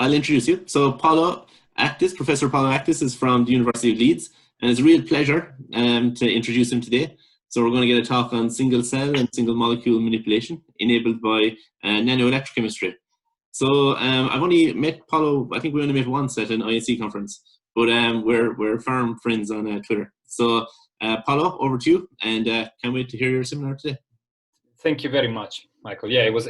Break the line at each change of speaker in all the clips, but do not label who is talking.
I'll introduce you. So Paolo Actis, Professor Paolo Actis is from the University of Leeds, and it's a real pleasure to introduce him today. So we're going to get a talk on single cell and single molecule manipulation enabled by nanoelectrochemistry. So I've only met Paolo, I think we only met once at an ISC conference, but we're firm friends on Twitter. So Paolo, over to you, and can't wait to hear your seminar today.
Thank you very much, Michael. Yeah, it was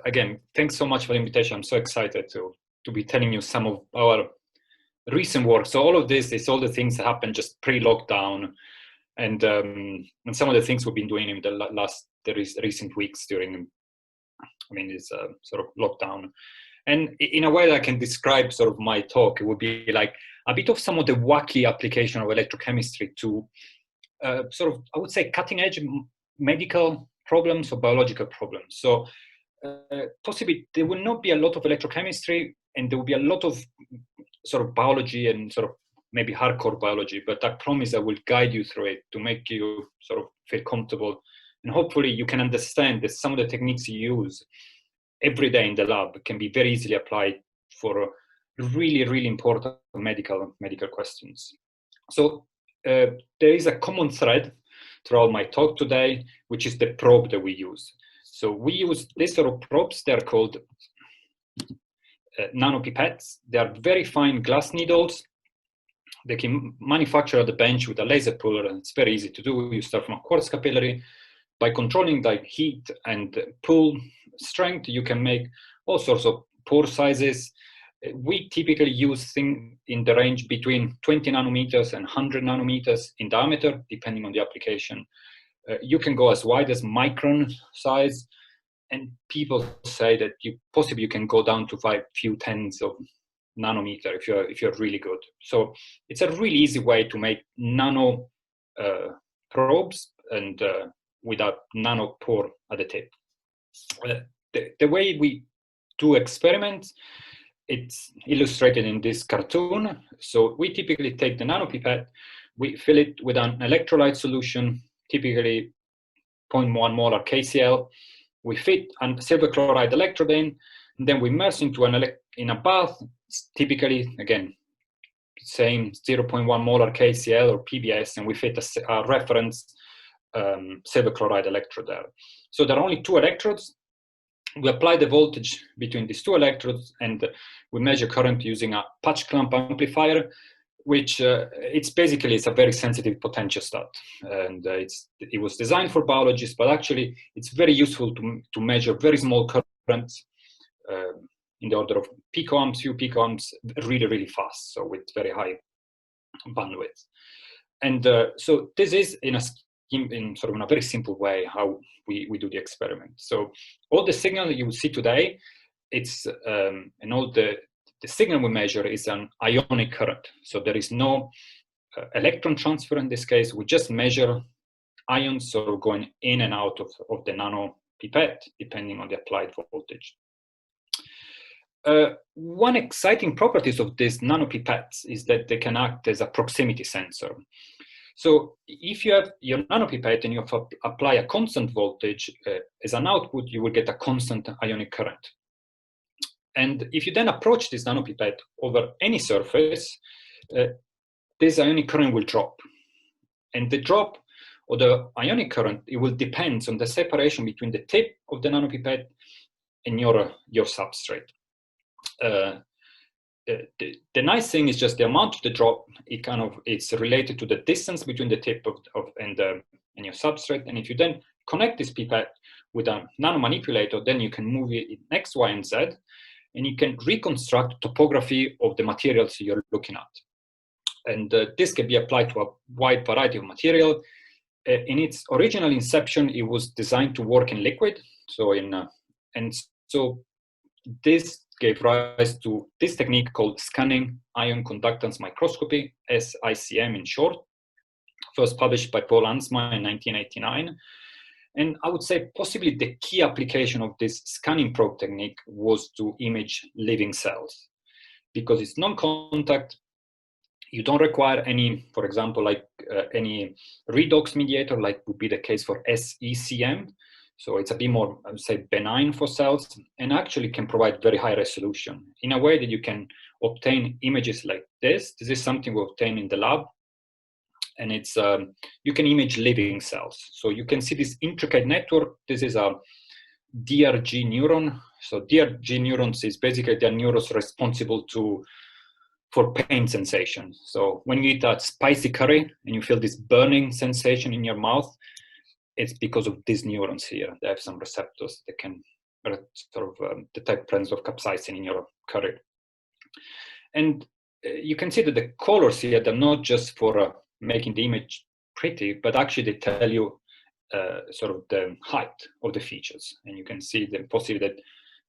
again, thanks so much for the invitation. I'm so excited to be telling you some of our recent work. So all of this is all the things that happened just pre-lockdown, and some of the things we've been doing in the recent weeks during, this sort of lockdown. And in a way that I can describe sort of my talk, it would be like a bit of some of the wacky application of electrochemistry to sort of, I would say, cutting edge medical problems or biological problems. So possibly there will not be a lot of electrochemistry, and there will be a lot of sort of biology and sort of maybe hardcore biology, but I promise I will guide you through it to make you sort of feel comfortable, and hopefully you can understand that some of the techniques you use every day in the lab can be very easily applied for really, really important medical questions. So there is a common thread throughout my talk today, which is the probe that we use. So we use this sort of probes. They're called nanopipettes. They are very fine glass needles. They can manufacture at the bench with a laser puller, and it's very easy to do. You start from a quartz capillary. By controlling the heat and pull strength, you can make all sorts of pore sizes. We typically use things in the range between 20 nanometers and 100 nanometers in diameter, depending on the application. You can go as wide as micron size, and people say that you can go down to few tens of nanometer if you're really good. So it's a really easy way to make nano probes and with a nano pore at the tip. The way we do experiments, it's illustrated in this cartoon. So we typically take the nanopipette, we fill it with an electrolyte solution, typically 0.1 molar KCl. We fit a silver chloride electrode in, and then we immerse into in a bath, typically, again, same 0.1 molar KCl or PBS, and we fit a reference silver chloride electrode there. So there are only two electrodes. We apply the voltage between these two electrodes, and we measure current using a patch clamp amplifier, which it's a very sensitive potentiostat. And it was designed for biologists, but actually it's very useful to measure very small currents in the order of picoamps, few picoamps, really, really fast, so with very high bandwidth. And so this is in a very simple way how we do the experiment. So all the signal that you will see today, it's and all the signal we measure is an ionic current. So there is no electron transfer in this case. We just measure ions sort of going in and out of the nanopipette depending on the applied voltage. One exciting properties of these nanopipettes is that they can act as a proximity sensor. So if you have your nanopipette and you apply a constant voltage as an output, you will get a constant ionic current. And if you then approach this nanopipette over any surface, this ionic current will drop. And the drop of the ionic current, it will depend on the separation between the tip of the nanopipette and your substrate. The nice thing is just the amount of the drop. It's related to the distance between the tip and your substrate. And if you then connect this pipette with a nanomanipulator, then you can move it in X, Y, and Z, and you can reconstruct topography of the materials you're looking at. And this can be applied to a wide variety of material. In its original inception, it was designed to work in liquid. So this gave rise to this technique called scanning ion conductance microscopy, SICM in short, first published by Paul Ansma in 1989. And I would say possibly the key application of this scanning probe technique was to image living cells, because it's non-contact. You don't require any, for example, any redox mediator, like would be the case for SECM. So it's a bit more, I would say, benign for cells, and actually can provide very high resolution in a way that you can obtain images like this. This is something we obtain in the lab, and it's you can image living cells. So you can see this intricate network. This is a DRG neuron. So DRG neurons is basically the neurons responsible for pain sensation. So when you eat a spicy curry and you feel this burning sensation in your mouth, it's because of these neurons here. They have some receptors that can detect presence of capsaicin in your curry. And you can see that the colors here, they're not just for making the image pretty, but actually they tell you sort of the height of the features. And you can see the possibly that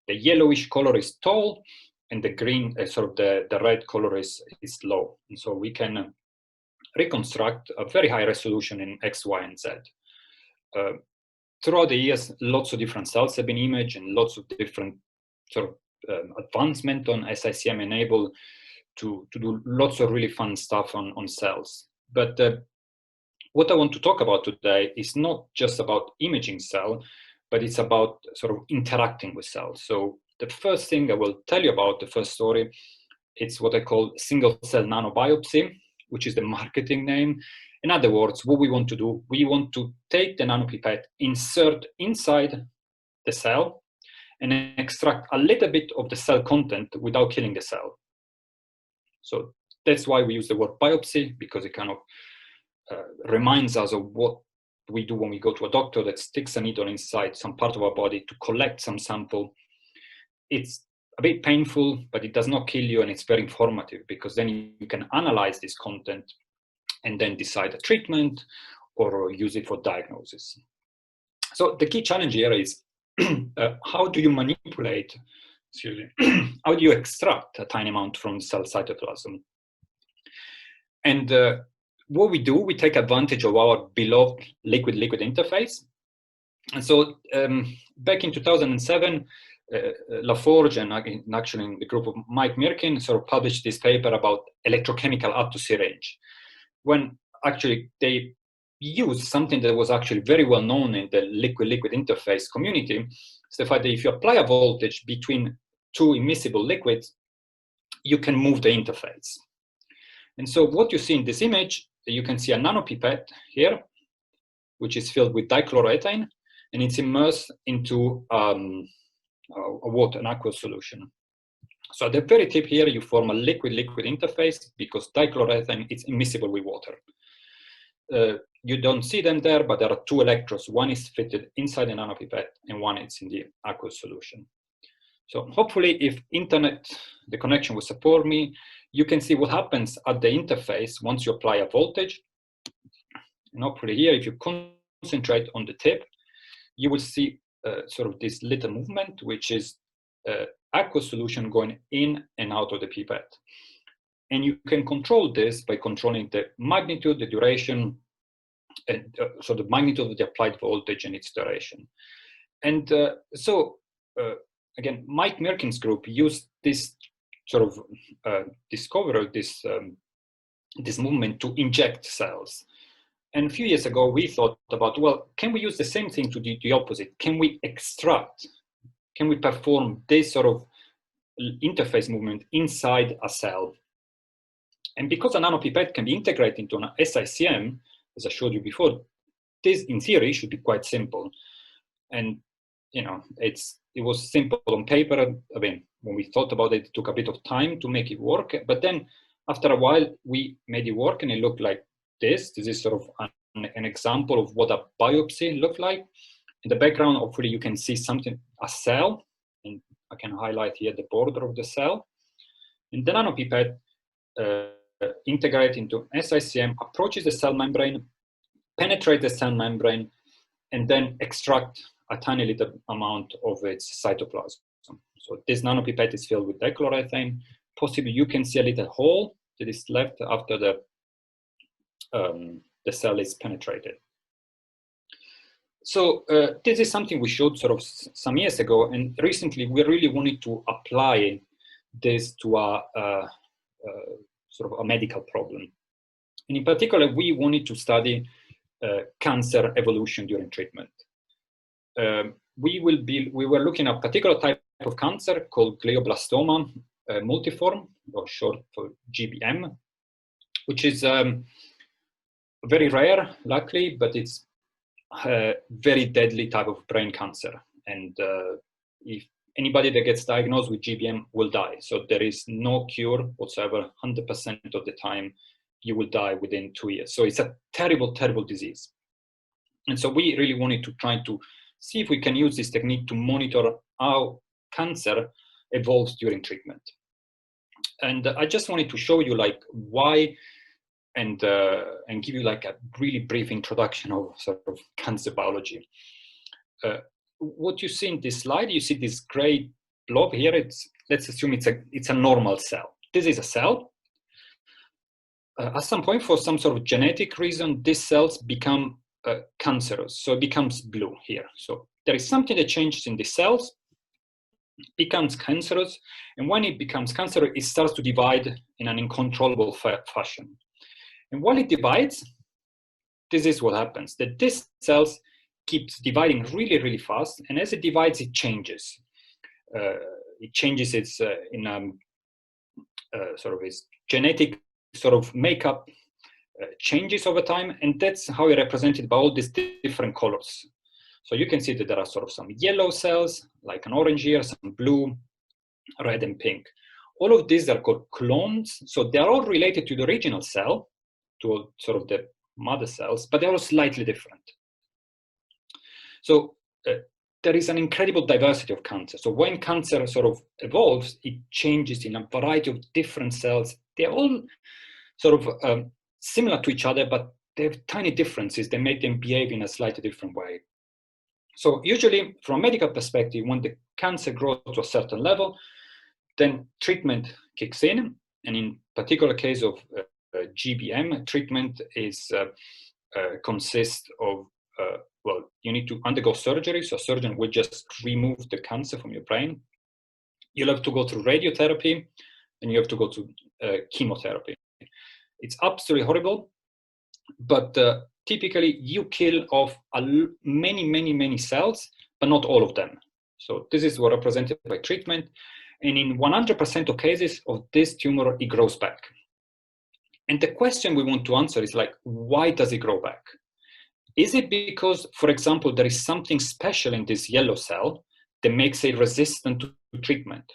the yellowish color is tall, and the green, the red color is low. And so we can reconstruct a very high resolution in X, Y, and Z. Throughout the years, lots of different cells have been imaged, and lots of different advancement on SICM enable to do lots of really fun stuff on cells. But what I want to talk about today is not just about imaging cell, but it's about sort of interacting with cells. So the first thing I will tell you about, the first story, it's what I call single-cell nanobiopsy, which is the marketing name. In other words, what we want to do, we want to take the nanopipette, insert inside the cell, and extract a little bit of the cell content without killing the cell. So that's why we use the word biopsy, because it kind of reminds us of what we do when we go to a doctor that sticks a needle inside some part of our body to collect some sample. It's a bit painful, but it does not kill you, and it's very informative, because then you can analyze this content and then decide a treatment or use it for diagnosis. So the key challenge here is how do you manipulate, how do you extract a tiny amount from cell cytoplasm? And what we do, we take advantage of our beloved liquid-liquid interface. And so back in 2007, Laforge and actually in the group of Mike Mirkin sort of published this paper about electrochemical add-to-syringe, when actually they used something that was actually very well known in the liquid-liquid interface community. It's the fact that if you apply a voltage between two immiscible liquids, you can move the interface. And so what you see in this image, you can see a nanopipette here, which is filled with dichloroethane, and it's immersed into a water, an aqueous solution. So at the very tip here, you form a liquid-liquid interface because dichloroethane is immiscible with water. You don't see them there, but there are two electrodes. One is fitted inside the nanopipette, and one is in the aqueous solution. So hopefully, if the connection will support me, you can see what happens at the interface once you apply a voltage. And hopefully here, if you concentrate on the tip, you will see sort of this little movement, which is aqueous solution going in and out of the pipette. And you can control this by controlling the magnitude, the duration, and so the magnitude of the applied voltage and its duration. And again, Mike Mirkin's group used this sort of discovery, this movement to inject cells. And a few years ago, we thought about, well, can we use the same thing to do the opposite? Can we extract? Can we perform this sort of interface movement inside a cell? And because a nanopipette can be integrated into an SICM, as I showed you before, this in theory should be quite simple. And you know, it was simple on paper. I mean, when we thought about it, it took a bit of time to make it work. But then after a while, we made it work, and it looked like this. This is sort of an example of what a biopsy looked like. In the background, hopefully you can see something, a cell, and I can highlight here the border of the cell. And the nanopipette integrate into SICM, approaches the cell membrane, penetrate the cell membrane, and then extract a tiny little amount of its cytoplasm. So this nanopipette is filled with dichloroethane. Possibly you can see a little hole that is left after the cell is penetrated. So this is something we showed sort of some years ago, and recently we really wanted to apply this to a sort of a medical problem. And in particular, we wanted to study cancer evolution during treatment. we were looking at a particular type of cancer called glioblastoma multiforme, or short for GBM, which is very rare, luckily, but it's a very deadly type of brain cancer. And if anybody that gets diagnosed with GBM will die. So there is no cure whatsoever. 100% of the time, you will die within 2 years. So it's a terrible, terrible disease. And so we really wanted to try to see if we can use this technique to monitor how cancer evolves during treatment. And I just wanted to show you like why, and give you like a really brief introduction of sort of cancer biology. What you see in this slide, you see this gray blob here. Let's assume it's a normal cell. This is a cell. At some point, for some sort of genetic reason, these cells become cancerous, so it becomes blue here. So there is something that changes in the cells, becomes cancerous, and when it becomes cancerous, it starts to divide in an uncontrollable fashion. And while it divides, this is what happens, that these cells keeps dividing really, really fast, and as it divides, it changes. It changes its sort of its genetic sort of makeup changes over time, and that's how it's represented by all these different colors. So you can see that there are sort of some yellow cells, like an orange here, some blue, red, and pink. All of these are called clones, so they're all related to the original cell, to sort of the mother cells, but they're all slightly different. So there is an incredible diversity of cancer. So when cancer sort of evolves, it changes in a variety of different cells. They're all sort of similar to each other, but they have tiny differences that make them behave in a slightly different way. So usually, from a medical perspective, when the cancer grows to a certain level, then treatment kicks in. And in particular case of GBM, treatment is consists of, well, you need to undergo surgery. So a surgeon will just remove the cancer from your brain. You'll have to go through radiotherapy, and you have to go to chemotherapy. It's absolutely horrible, but typically you kill off many cells, but not all of them. So this is what represented by treatment. And in 100% of cases of this tumor, it grows back. And the question we want to answer is like, why does it grow back? Is it because, for example, there is something special in this yellow cell that makes it resistant to treatment?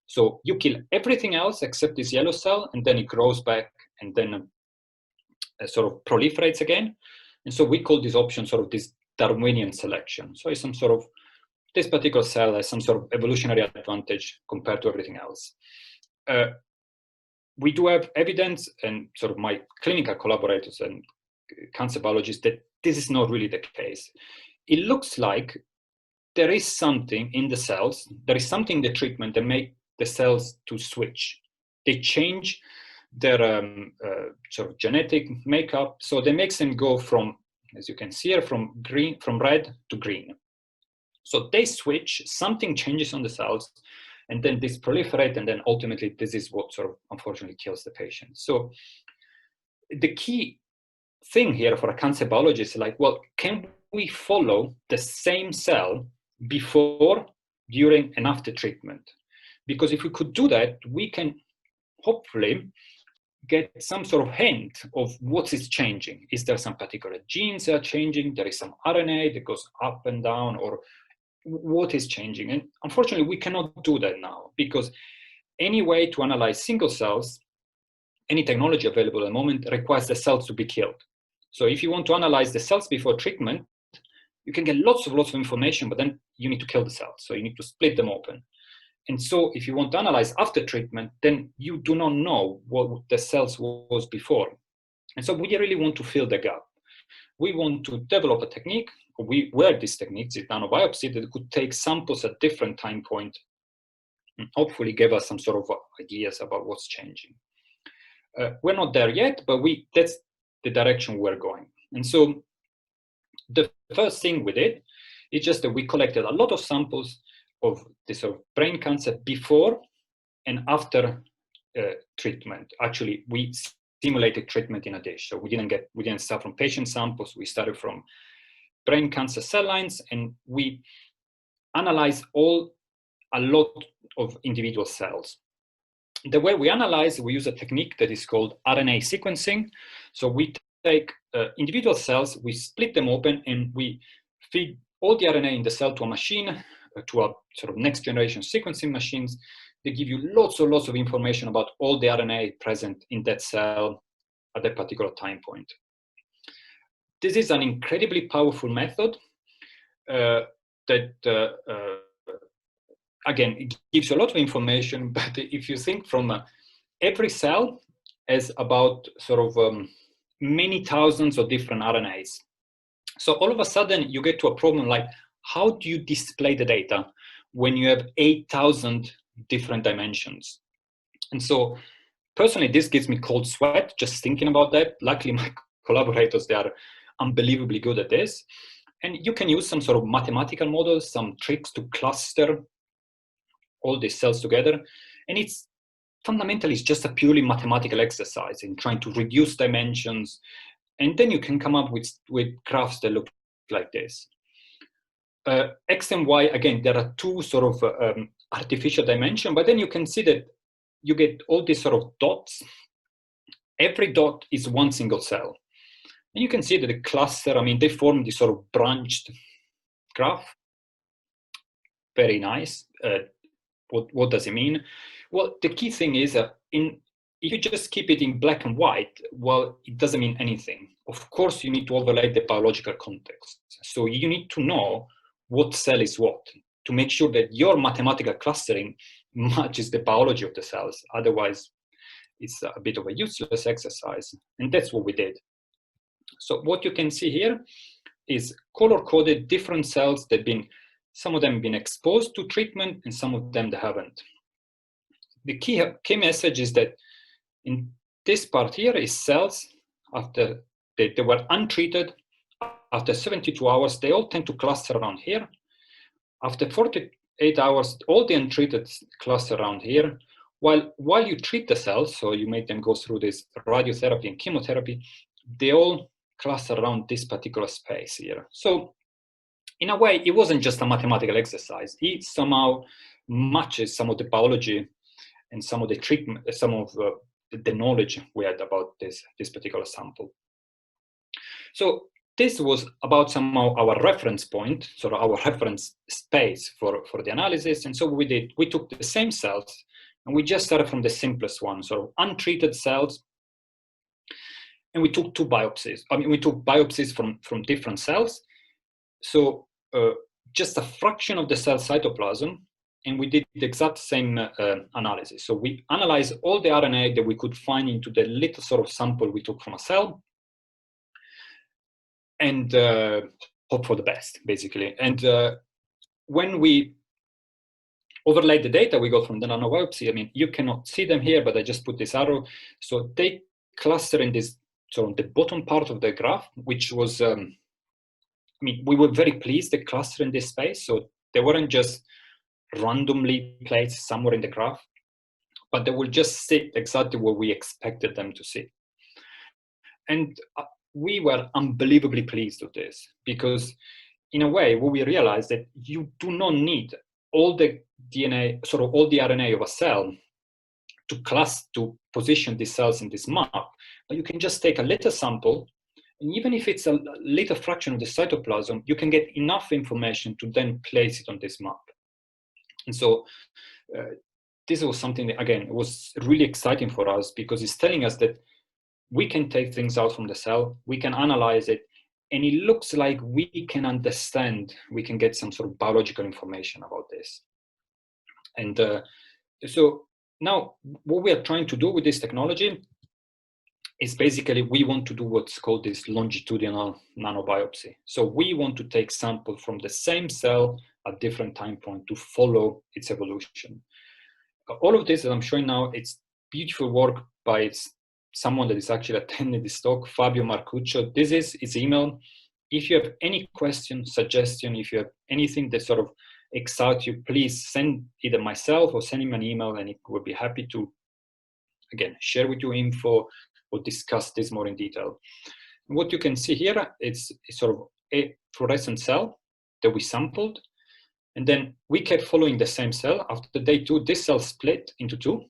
So you kill everything else except this yellow cell, and then it grows back and then sort of proliferates again. And so we call this option sort of this Darwinian selection. So it's some sort of, this particular cell has some sort of evolutionary advantage compared to everything else. We do have evidence, and sort of my clinical collaborators and cancer biologists, that this is not really the case. It looks like there is something in the cells, there is something in the treatment that makes the cells to switch. They change their sort of genetic makeup, so that makes them go from, as you can see here, from red to green. So they switch, something changes on the cells, and then this proliferate, and then ultimately this is what sort of unfortunately kills the patient. So the key thing here for a cancer biologist is like, well, can we follow the same cell before, during, and after treatment? Because if we could do that, we can hopefully get some sort of hint of what is changing. Is there some particular genes that are changing? There is some RNA that goes up and down, or what is changing? And unfortunately, we cannot do that now, because any way to analyze single cells, any technology available at the moment, requires the cells to be killed. So if you want to analyze the cells before treatment, you can get lots of information, but then you need to kill the cells. So you need to split them open. And so if you want to analyze after treatment, then you do not know what the cells was before. And so we really want to fill the gap. We want to develop a technique, where this technique is nanobiopsy, that could take samples at different time points and hopefully give us some sort of ideas about what's changing. We're not there yet, but that's the direction we're going. And so the first thing we did is just that we collected a lot of samples of this sort of brain cancer before and after treatment. Actually, we simulated treatment in a dish. So we didn't start from patient samples. We started from brain cancer cell lines, and we analyze a lot of individual cells. The way we analyze, we use a technique that is called RNA sequencing. So we take individual cells, we split them open, and we feed all the RNA in the cell to a machine, to a sort of next generation sequencing machines. They give you lots of information about all the RNA present in that cell at that particular time point. This is an incredibly powerful method that again, it gives you a lot of information, but if you think from every cell has about sort of many thousands of different RNAs. So all of a sudden you get to a problem like, how do you display the data when you have 8,000 different dimensions? And so personally, this gives me cold sweat just thinking about that. Luckily, my collaborators, they are unbelievably good at this. And you can use some sort of mathematical models, some tricks to cluster all these cells together. And it's fundamentally, it's just a purely mathematical exercise in trying to reduce dimensions. And then you can come up with graphs that look like this. X and Y, again, there are two sort of artificial dimensions, but then you can see that you get all these sort of dots. Every dot is one single cell. And you can see that the cluster, I mean, they form this sort of branched graph. Very nice. What does it mean? Well, the key thing is if you just keep it in black and white, well, it doesn't mean anything. Of course, you need to overlay the biological context. So you need to know what cell is what to make sure that your mathematical clustering matches the biology of the cells. Otherwise, it's a bit of a useless exercise. And that's what we did. So what you can see here is color-coded different cells that some of them have been exposed to treatment and some of them they haven't. The key message is that in this part here is cells after they were untreated. After 72 hours, they all tend to cluster around here. After 48 hours, all the untreated cluster around here. While you treat the cells, so you make them go through this radiotherapy and chemotherapy, they all cluster around this particular space here. So in a way, it wasn't just a mathematical exercise. It somehow matches some of the biology and some of the treatment, some of the knowledge we had about this particular sample. So this was about somehow our reference point, sort of our reference space for the analysis. And so we took the same cells and we just started from the simplest one, sort of untreated cells. And we took two biopsies. I mean, we took biopsies from different cells. So just a fraction of the cell cytoplasm, and we did the exact same analysis. So we analyzed all the RNA that we could find into the little sort of sample we took from a cell, and hope for the best, basically. And when we overlaid the data we got from the nanobiopsy, I mean, you cannot see them here, but I just put this arrow. So they cluster in this, so on the bottom part of the graph, which was, I mean, we were very pleased they cluster in this space. So they weren't just randomly placed somewhere in the graph, but they will just sit exactly where we expected them to sit. And we were unbelievably pleased with this, because in a way, what we realized that you do not need all the DNA, sort of all the RNA of a cell to position these cells in this map, but you can just take a little sample, and even if it's a little fraction of the cytoplasm, you can get enough information to then place it on this map. And so this was something that, again, was really exciting for us, because it's telling us that we can take things out from the cell, we can analyze it, and it looks like we can understand, we can get some sort of biological information about this. And so now what we are trying to do with this technology is basically we want to do what's called this longitudinal nanobiopsy. So we want to take samples from the same cell at different time points to follow its evolution. All of this that I'm showing now, it's beautiful work by someone that is actually attending this talk, Fabio Marcuccio. This is his email. If you have any question, suggestion, if you have anything that sort of excites you, please send either myself or send him an email, and he would be happy to, again, share with you info or discuss this more in detail. What you can see here, it's sort of fluorescent cell that we sampled, and then we kept following the same cell. After day 2, this cell split into 2,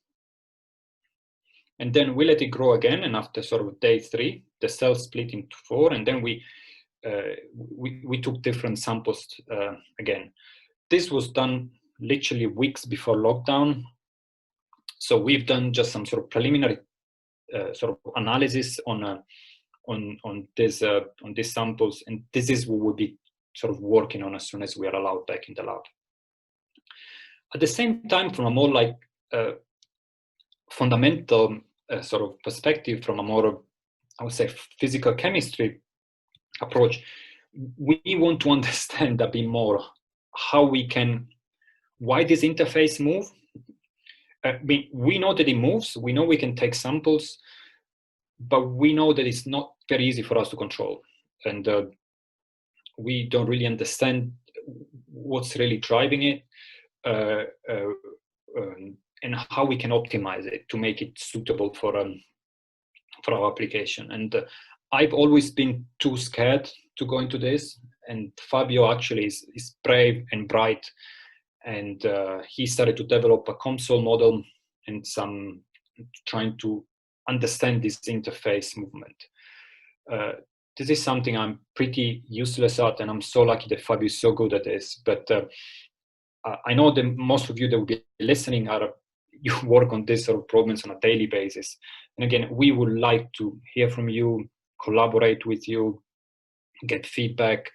and then we let it grow again, and after sort of day 3, the cell split into 4, and then we took different samples again. This was done literally weeks before lockdown, so we've done just some sort of preliminary sort of analysis on these samples, and this is what we'll be sort of working on as soon as we are allowed back in the lab. At the same time, from a more like fundamental sort of perspective, from a more, I would say, physical chemistry approach, we want to understand a bit more why this interface move. We know that it moves, we know we can take samples, but we know that it's not very easy for us to control. And we don't really understand what's really driving it and how we can optimize it to make it suitable for our application. And I've always been too scared to go into this, and Fabio actually is brave and bright, and he started to develop a console model and some trying to understand this interface movement. This is something I'm pretty useless at, and I'm so lucky that Fabio is so good at this. But I know that most of you that will be listening you work on this sort of problems on a daily basis. And again, we would like to hear from you, collaborate with you, get feedback,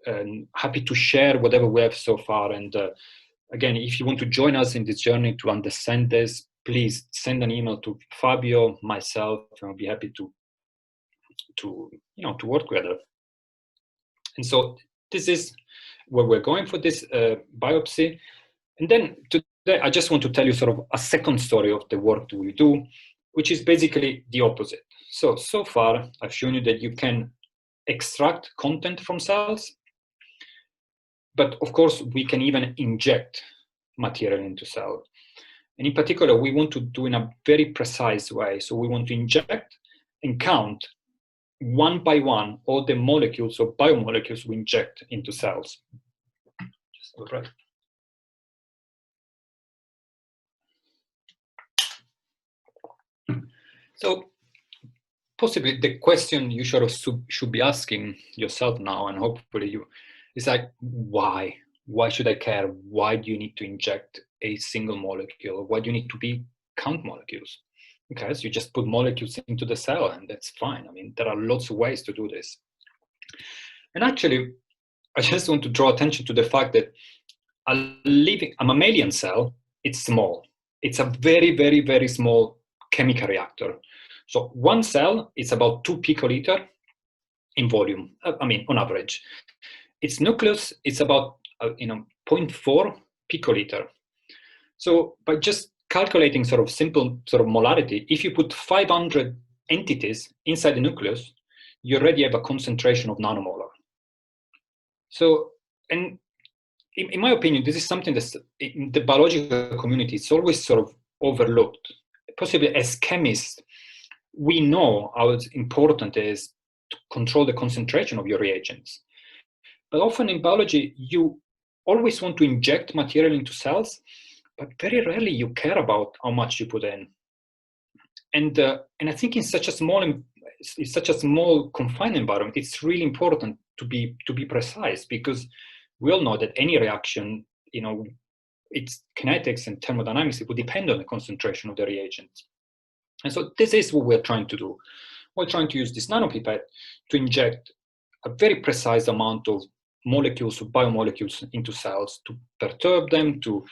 and happy to share whatever we have so far. And again, if you want to join us in this journey to understand this, please send an email to Fabio, myself, and I'll be happy to work together. And so this is where we're going for this biopsy. And then today, I just want to tell you sort of a second story of the work that we do, which is basically the opposite. So far, I've shown you that you can extract content from cells, but of course, we can even inject material into cells. And in particular, we want to do in a very precise way. So we want to inject and count one by one all the molecules or biomolecules we inject into cells. Just go right. So possibly the question you sort of should be asking yourself now, and hopefully you, is like, why? Why should I care? Why do you need to inject a single molecule? Why do you need to count molecules? Because you just put molecules into the cell and that's fine. I mean, there are lots of ways to do this. And actually, I just want to draw attention to the fact that a mammalian cell, it's small. It's a very, very, very small chemical reactor. So one cell is about 2 picoliter in volume, on average. Its nucleus is about 0.4 picoliter. So by just calculating sort of simple sort of molarity, if you put 500 entities inside the nucleus, you already have a concentration of nanomolar. So, and in my opinion, this is something that in the biological community, it's always sort of overlooked. Possibly as chemists, we know how important it is to control the concentration of your reagents. But often in biology, you always want to inject material into cells, but very rarely you care about how much you put in. And I think in such a small confined environment, it's really important to be precise, because we all know that any reaction, its kinetics and thermodynamics, it would depend on the concentration of the reagents. And so this is what we're trying to do. We're trying to use this nanopipette to inject a very precise amount of molecules or biomolecules into cells, to perturb them, to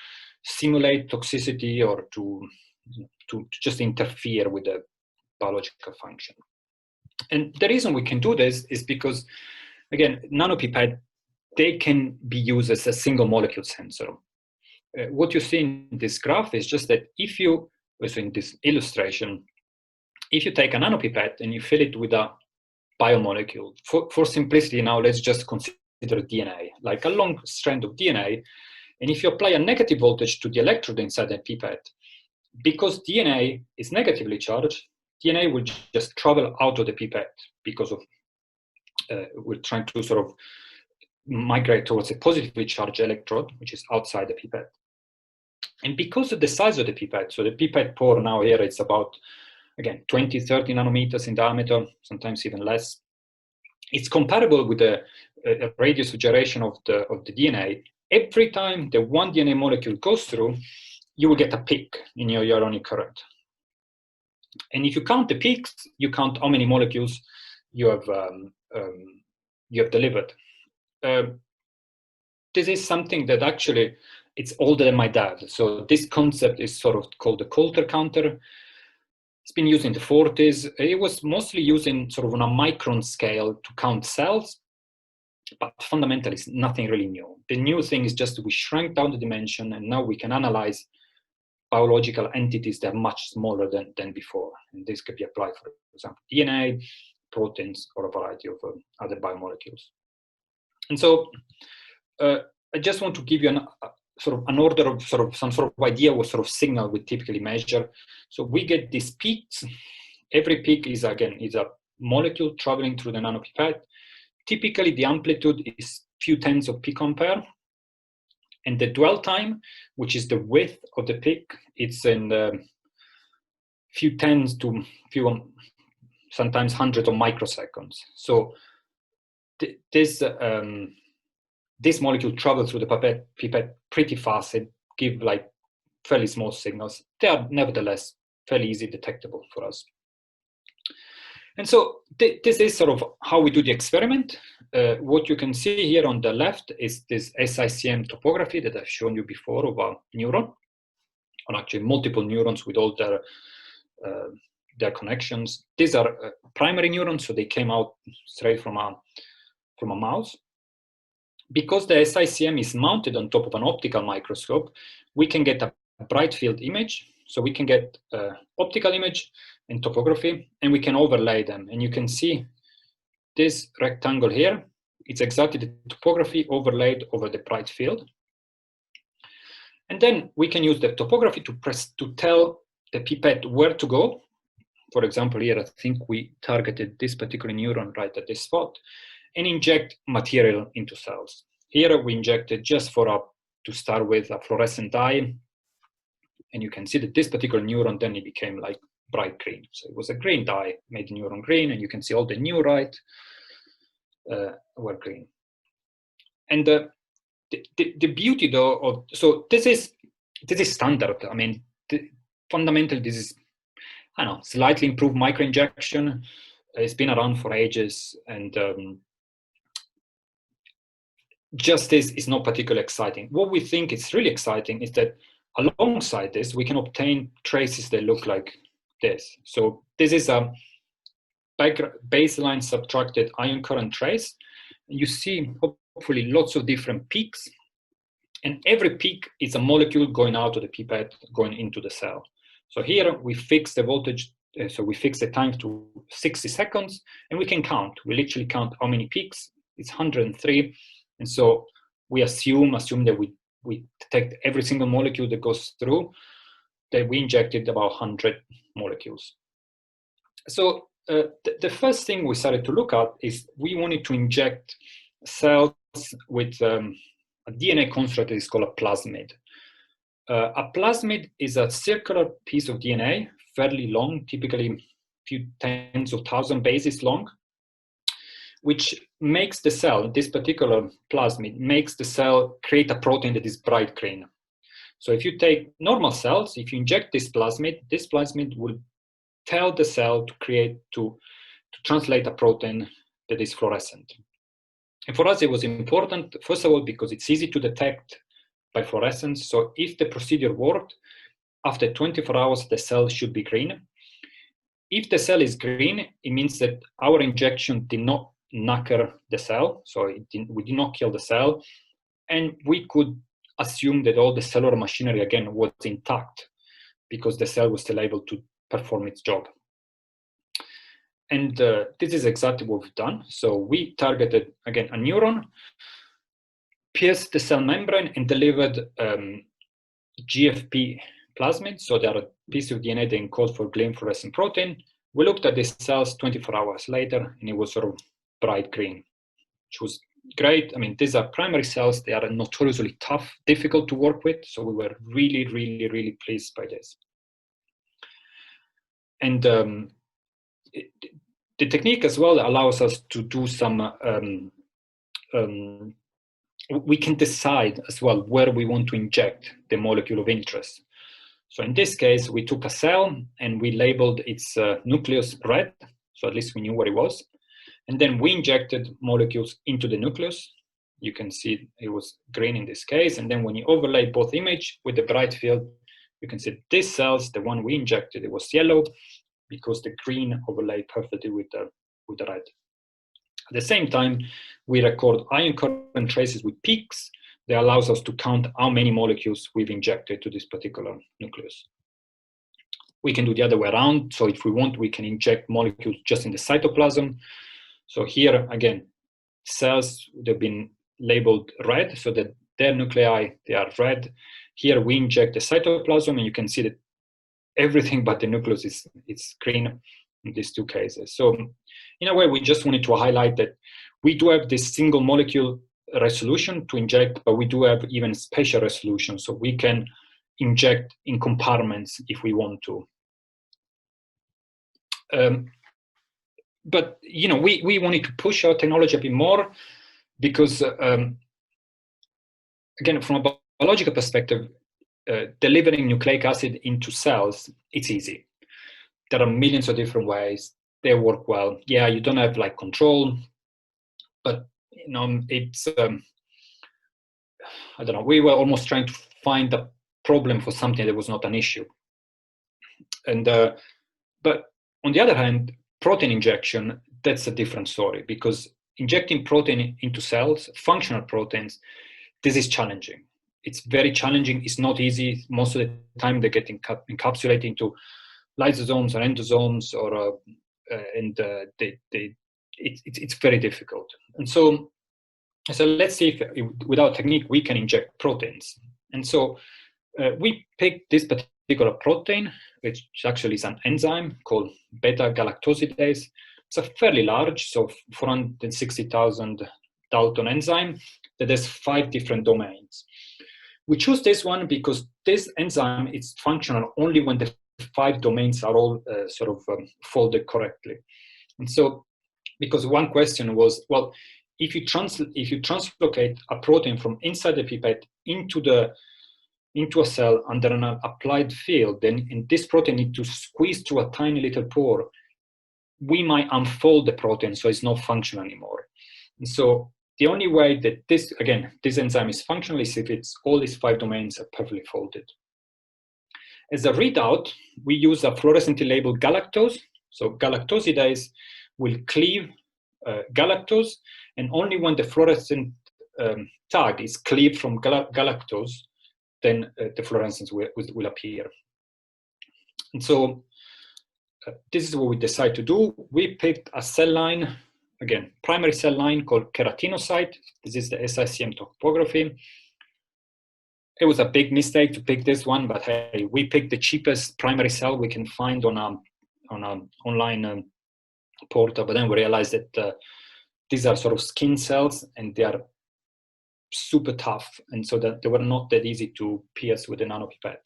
simulate toxicity, or to just interfere with the biological function. And the reason we can do this is because, again, nanopipette, they can be used as a single molecule sensor. What you see in this graph is just that if you, so in this illustration, if you take a nanopipette and you fill it with a biomolecule, for simplicity now, let's just consider DNA, like a long strand of DNA. And if you apply a negative voltage to the electrode inside the pipette, because DNA is negatively charged, DNA will just travel out of the pipette because of, we're trying to sort of migrate towards a positively charged electrode, which is outside the pipette. And because of the size of the pipette, so the pipette pore now here, it's about, again, 20, 30 nanometers in diameter, sometimes even less. It's comparable with the radius of gyration of the DNA. Every time the one DNA molecule goes through, you will get a peak in your ionic current. And if you count the peaks, you count how many molecules you have delivered. This is something that actually, it's older than my dad. So this concept is sort of called the Coulter counter. It's been used in the 40s. It was mostly used in sort of on a micron scale to count cells, but fundamentally it's nothing really new. The new thing is just we shrank down the dimension, and now we can analyze biological entities that are much smaller than before. And this could be applied, for example, DNA, proteins, or a variety of other biomolecules. And so I just want to give you an order of some sort of idea what sort of signal we typically measure. So we get these peaks. Every peak is a molecule traveling through the nanopipette. Typically the amplitude is few tens of picoampere. And the dwell time, which is the width of the peak, it's in few tens to few, sometimes hundreds of microseconds. So this molecule travels through the pipette pretty fast. It give like fairly small signals. They are nevertheless fairly easy detectable for us. And so this is sort of how we do the experiment. What you can see here on the left is this SICM topography that I've shown you before of a neuron, or actually multiple neurons with all their connections. These are primary neurons, so they came out straight from a mouse. Because the SICM is mounted on top of an optical microscope, we can get a bright field image. So we can get optical image and topography, and we can overlay them. And you can see this rectangle here. It's exactly the topography overlaid over the bright field. And then we can use the topography to tell the pipette where to go. For example, here I think we targeted this particular neuron right at this spot, and inject material into cells. Here we injected just to start with a fluorescent dye, and you can see that this particular neuron then it became like bright green. So it was a green dye, made the neuron green, and you can see all the neurite were green. And the beauty though so this is standard. I mean, fundamentally this is, I don't know, slightly improved microinjection. It's been around for ages, and just this is not particularly exciting. What we think is really exciting is that alongside this, we can obtain traces that look like this. So this is a baseline subtracted ion current trace. You see hopefully lots of different peaks, and every peak is a molecule going out of the pipette, going into the cell. So here we fix the voltage, so we fix the time to 60 seconds, and we can count. We literally count how many peaks. It's 103. And so we assume that we detect every single molecule that goes through, that we injected about 100 molecules. So the first thing we started to look at is we wanted to inject cells with a DNA construct that is called a plasmid. A plasmid is a circular piece of DNA, fairly long, typically a few tens of thousand bases long, which makes the cell, this particular plasmid, makes the cell create a protein that is bright green. So if you take normal cells, if you inject this plasmid will tell the cell to translate a protein that is fluorescent. And for us, it was important, first of all, because it's easy to detect by fluorescence. So if the procedure worked, after 24 hours, the cell should be green. If the cell is green, it means that our injection did not knacker the cell, so we did not kill the cell, and we could assume that all the cellular machinery again was intact because the cell was still able to perform its job. And this is exactly what we've done. So we targeted again a neuron, pierced the cell membrane, and delivered GFP plasmid. So they are a piece of DNA that encodes for green fluorescent protein. We looked at these cells 24 hours later, and it was sort of bright green, which was great. I mean, these are primary cells. They are notoriously tough, difficult to work with. So we were really, really, really pleased by this. And the technique as well allows us to do some, we can decide as well where we want to inject the molecule of interest. So in this case, we took a cell and we labeled its nucleus red, so at least we knew where it was. And then we injected molecules into the nucleus. You can see it was green in this case. And then when you overlay both image with the bright field, you can see these cells, the one we injected, it was yellow because the green overlay perfectly with the red. At the same time, we record ion current traces with peaks that allows us to count how many molecules we've injected to this particular nucleus. We can do the other way around. So if we want, we can inject molecules just in the cytoplasm. So here, again, cells, they've been labeled red, so that their nuclei, they are red. Here we inject the cytoplasm, and you can see that everything but the nucleus is green in these two cases. So in a way, we just wanted to highlight that we do have this single molecule resolution to inject, but we do have even spatial resolution, so we can inject in compartments if we want to. But we wanted to push our technology a bit more because, again, from a biological perspective, delivering nucleic acid into cells, it's easy. There are millions of different ways. They work well. Yeah, you don't have like control, but it's I don't know. We were almost trying to find a problem for something that was not an issue. And but on the other hand, protein injection, that's a different story, because injecting protein into cells, functional proteins, this is challenging. It's very challenging. It's not easy. Most of the time, they get encapsulated into lysosomes or endosomes, or it's very difficult. And so let's see if with our technique we can inject proteins. And so we picked this particular protein, which actually is an enzyme called Beta-galactosidase. It's a fairly large, so 460,000 Dalton enzyme that has 5 different domains. We choose this one because this enzyme is functional only when the 5 domains are all folded correctly. And so, because one question was, well, if you translocate a protein from inside the pipette into a cell under an applied field, then in this protein need to squeeze through a tiny little pore, we might unfold the protein so it's not functional anymore. And so the only way that this enzyme is functional is if all these 5 domains are perfectly folded. As a readout, we use a fluorescently labeled galactose. So galactosidase will cleave galactose, and only when the fluorescent tag is cleaved from galactose, then the fluorescence will appear. And so this is what we decide to do. We picked a cell line, again, primary cell line called keratinocyte. This is the SICM topography. It was a big mistake to pick this one, but hey, we picked the cheapest primary cell we can find on an online portal. But then we realized that these are sort of skin cells, and they are super tough, and so that they were not that easy to pierce with a nanopipette.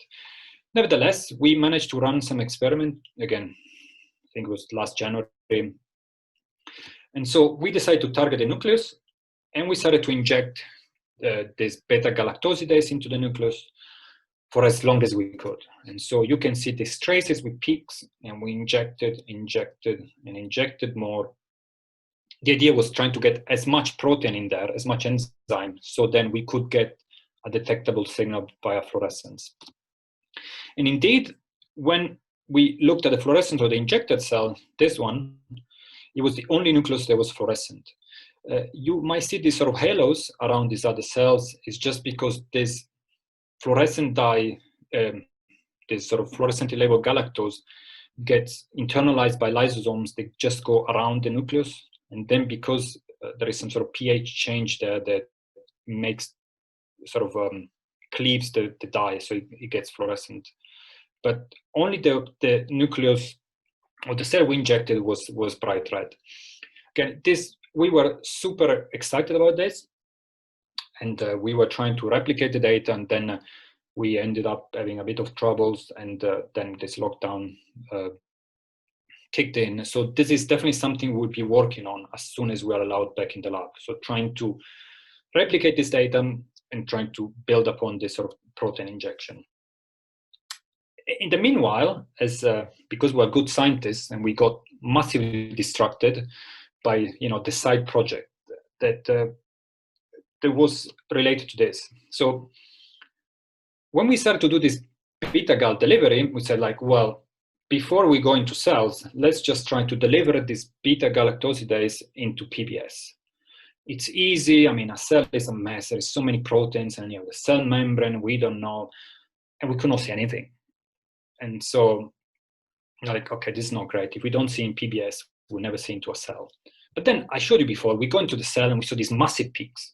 Nevertheless, we managed to run some experiment, again, I think it was last January. And so we decided to target the nucleus, and we started to inject this beta-galactosidase into the nucleus for as long as we could. And so you can see these traces with peaks, and we injected, and injected more. The idea was trying to get as much protein in there, as much enzyme, so then we could get a detectable signal via fluorescence. And indeed, when we looked at the fluorescence of the injected cell, this one, it was the only nucleus that was fluorescent. You might see these sort of halos around these other cells. It's just because this fluorescent dye, this sort of fluorescently labeled galactose, gets internalized by lysosomes. They just go around the nucleus. And then because there is some sort of pH change there that makes sort of cleaves the dye, so it gets fluorescent. But only the nucleus or the cell we injected was bright red. Again, this we were super excited about this, and we were trying to replicate the data, and then we ended up having a bit of troubles, and then this lockdown kicked in. So this is definitely something we'll be working on as soon as we are allowed back in the lab. So trying to replicate this data and trying to build upon this sort of protein injection. In the meanwhile, as because we're good scientists and we got massively distracted by the side project that was related to this. So when we started to do this beta-gal delivery, we said like, well, before we go into cells, let's just try to deliver this beta-galactosidase into PBS. It's easy. I mean, a cell is a mess. There's so many proteins, and the cell membrane, we don't know, and we cannot see anything. And so, like, okay, this is not great. If we don't see in PBS, we'll never see into a cell. But then I showed you before, we go into the cell and we saw these massive peaks.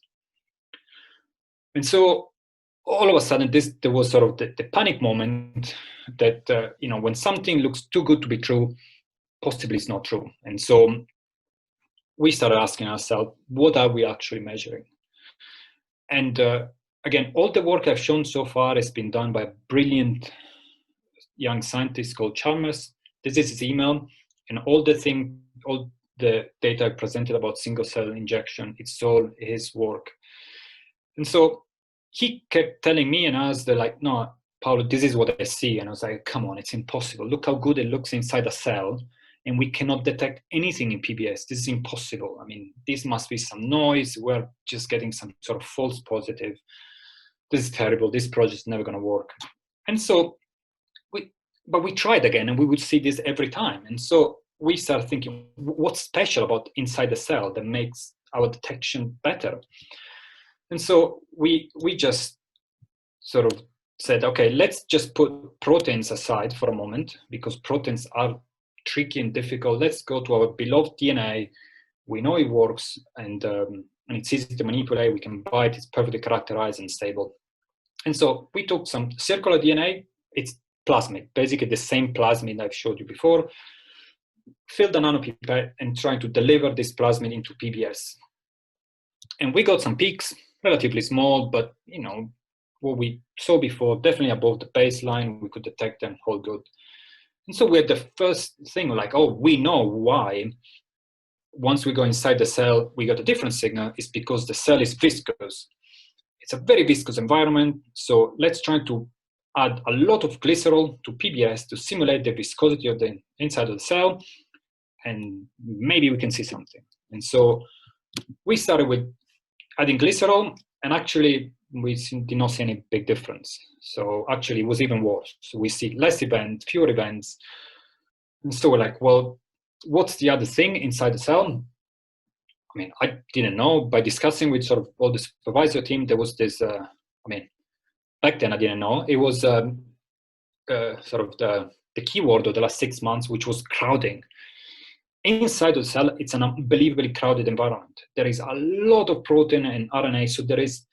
And so all of a sudden, there was sort of the panic moment that, when something looks too good to be true, possibly it's not true. And so we started asking ourselves, what are we actually measuring? And again, all the work I've shown so far has been done by a brilliant young scientist called Chalmers. This is his email, and all the data I presented about single cell injection, it's all his work. And so he kept telling me and us that, like, no, Paolo, this is what I see. And I was like, come on, it's impossible. Look how good it looks inside a cell, and we cannot detect anything in PBS. This is impossible. I mean, this must be some noise. We're just getting some sort of false positive. This is terrible. This project is never going to work. And so we tried again, and we would see this every time. And so we started thinking, what's special about inside the cell that makes our detection better? And so we just sort of said, okay, let's just put proteins aside for a moment, because proteins are tricky and difficult. Let's go to our beloved DNA. We know it works, and it's easy to manipulate. We can buy it. It's perfectly characterized and stable. And so we took some circular DNA. It's plasmid, basically the same plasmid I've showed you before. Filled the nanopipette and trying to deliver this plasmid into PBS. And we got some peaks, relatively small, but what we saw before, definitely above the baseline. We could detect them, all good. And so we had the first thing, like, oh, we know why. Once we go inside the cell, we got a different signal. It's because the cell is viscous. It's a very viscous environment. So let's try to add a lot of glycerol to PBS to simulate the viscosity of the inside of the cell, and maybe we can see something. And so we started with adding glycerol, and actually we did not see any big difference. So actually it was even worse. So we see less events, fewer events. And so we're like, well, what's the other thing inside the cell? I mean, I didn't know. By discussing with sort of all the supervisor team, there was this, back then I didn't know. It was sort of the keyword of the last 6 months, which was crowding. Inside the cell, it's an unbelievably crowded environment. There is a lot of protein and RNA, so there is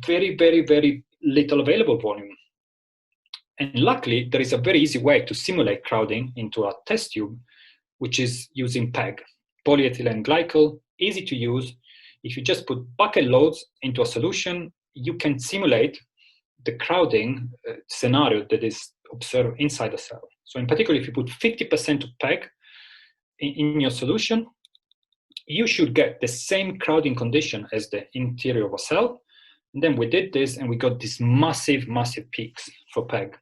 very, very, very little available volume. And luckily, there is a very easy way to simulate crowding into a test tube, which is using PEG, polyethylene glycol, easy to use. If you just put bucket loads into a solution, you can simulate the crowding scenario that is observed inside the cell. So in particular, if you put 50% of PEG in your solution, you should get the same crowding condition as the interior of a cell. And then we did this, and we got these massive, massive peaks for PEG.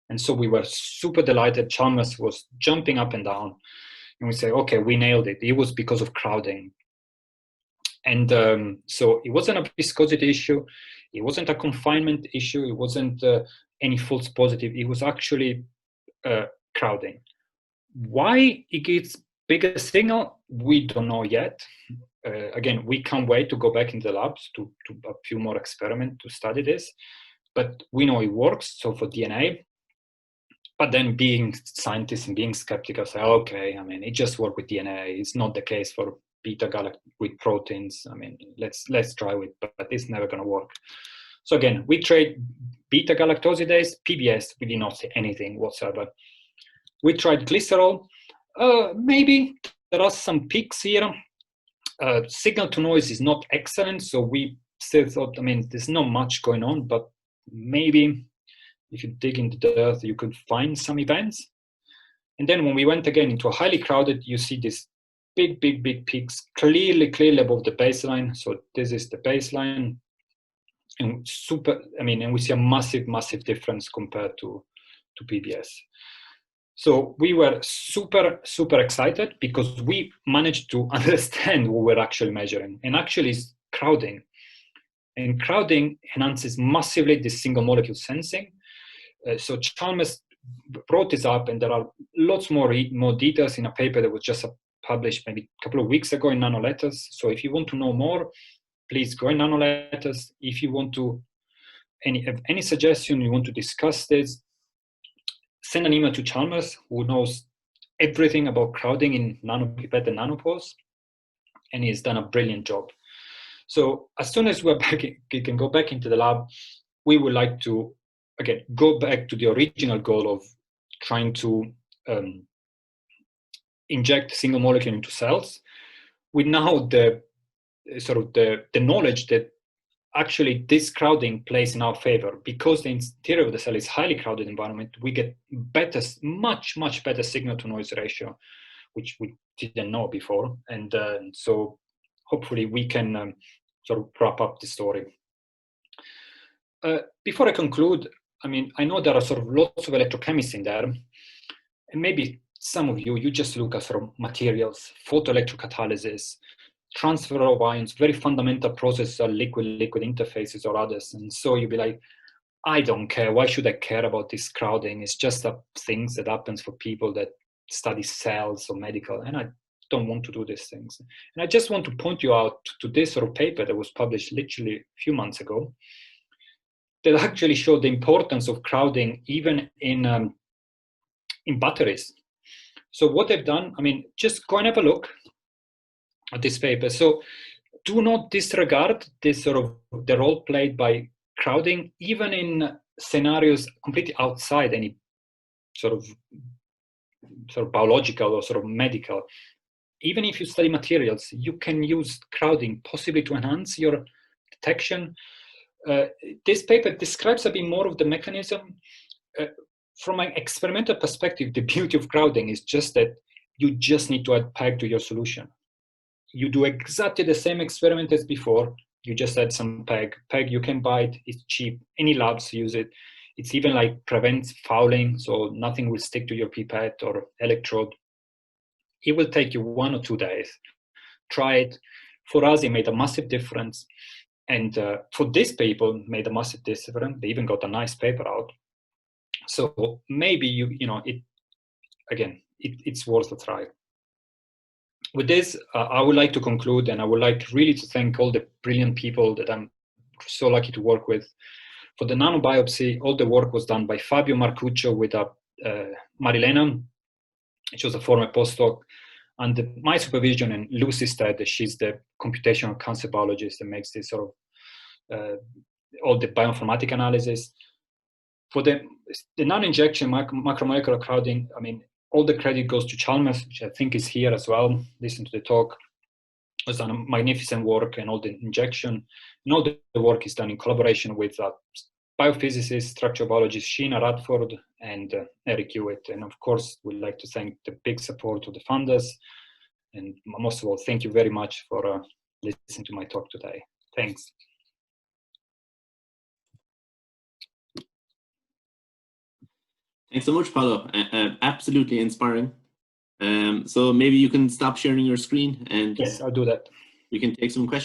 And so we were super delighted. Chalmers was jumping up and down. And we say, okay, we nailed it. It was because of crowding. And so it wasn't a viscosity issue. It wasn't a confinement issue. It wasn't any false positive. It was actually crowding. Why it gets bigger signal, we don't know yet. Again, we can't wait to go back in the labs to a few more experiments to study this. But we know it works, so for DNA. But then being scientists and being skeptical, say, okay, I mean, it just works with DNA. It's not the case for beta-galactosidase with proteins. I mean, let's try it, but it's never going to work. So again, we tried beta-galactosidase, PBS, we did not see anything whatsoever. We tried glycerol. Maybe there are some peaks here. Signal to noise is not excellent, so we still thought, I mean, there's not much going on, but maybe if you dig into the dirt, you could find some events. And then when we went again into a highly crowded, you see these big peaks, clearly above the baseline. So this is the baseline, and and we see a massive difference compared to PBS. So we were super excited because we managed to understand what we're actually measuring, and actually is crowding. And crowding enhances massively the single molecule sensing. So Chalmers brought this up, and there are lots more details in a paper that was just published maybe a couple of weeks ago in Nanoletters. So if you want to know more, please go in Nanoletters. If you want to any suggestion, you want to discuss this, send an email to Chalmers, who knows everything about crowding in Nanopipette and nanopores, and he's done a brilliant job. So as soon as we can go back into the lab, we would like to, again, go back to the original goal of trying to inject single molecule into cells, with now the knowledge that actually this crowding plays in our favor. Because the interior of the cell is highly crowded environment, we get better, much better signal to noise ratio, which we didn't know before. And so hopefully we can sort of wrap up the story. Before I conclude, I mean, I know there are sort of lots of electrochemists in there, and maybe some of you just look at sort of materials, photoelectrocatalysis, transfer of ions, very fundamental processes are liquid-liquid interfaces or others. And so you'll be like, I don't care. Why should I care about this crowding? It's just things that happens for people that study cells or medical, and I don't want to do these things. And I just want to point you out to this sort of paper that was published literally a few months ago, that actually showed the importance of crowding even in batteries. So what they've done, I mean, just go and have a look at this paper. So do not disregard this sort of the role played by crowding, even in scenarios completely outside any sort of biological or sort of medical. Even if you study materials, you can use crowding possibly to enhance your detection. This paper describes a bit more of the mechanism. From an experimental perspective, the beauty of crowding is just that you just need to add PEG to your solution. You do exactly the same experiment as before, you just add some PEG. PEG you can buy it, it's cheap, any labs use it. It's even like prevents fouling, so nothing will stick to your pipette or electrode. It will take you 1 or 2 days. Try it. For us, it made a massive difference. And for this paper, made a massive difference. They even got a nice paper out. So maybe it's worth a try. With this, I would like to conclude, and I would like really to thank all the brilliant people that I'm so lucky to work with. For the nanobiopsy, all the work was done by Fabio Marcuccio with Marilena. She was a former postdoc, and my supervision, and Lucy Stead, she's the computational cancer biologist that makes this sort of all the bioinformatic analysis. For the nanoinjection, macromolecular crowding, I mean, all the credit goes to Chalmers, which I think is here as well. Listen to the talk. It's done a magnificent work, and all the injection, and all the work is done in collaboration with biophysicist, structural biologist Sheena Radford and Eric Hewitt. And of course, we'd like to thank the big support of the funders. And most of all, thank you very much for listening to my talk today. Thanks.
Thanks so much, Paolo. Absolutely inspiring. So maybe you can stop sharing your screen, and
yes, I'll do that.
We can take some questions.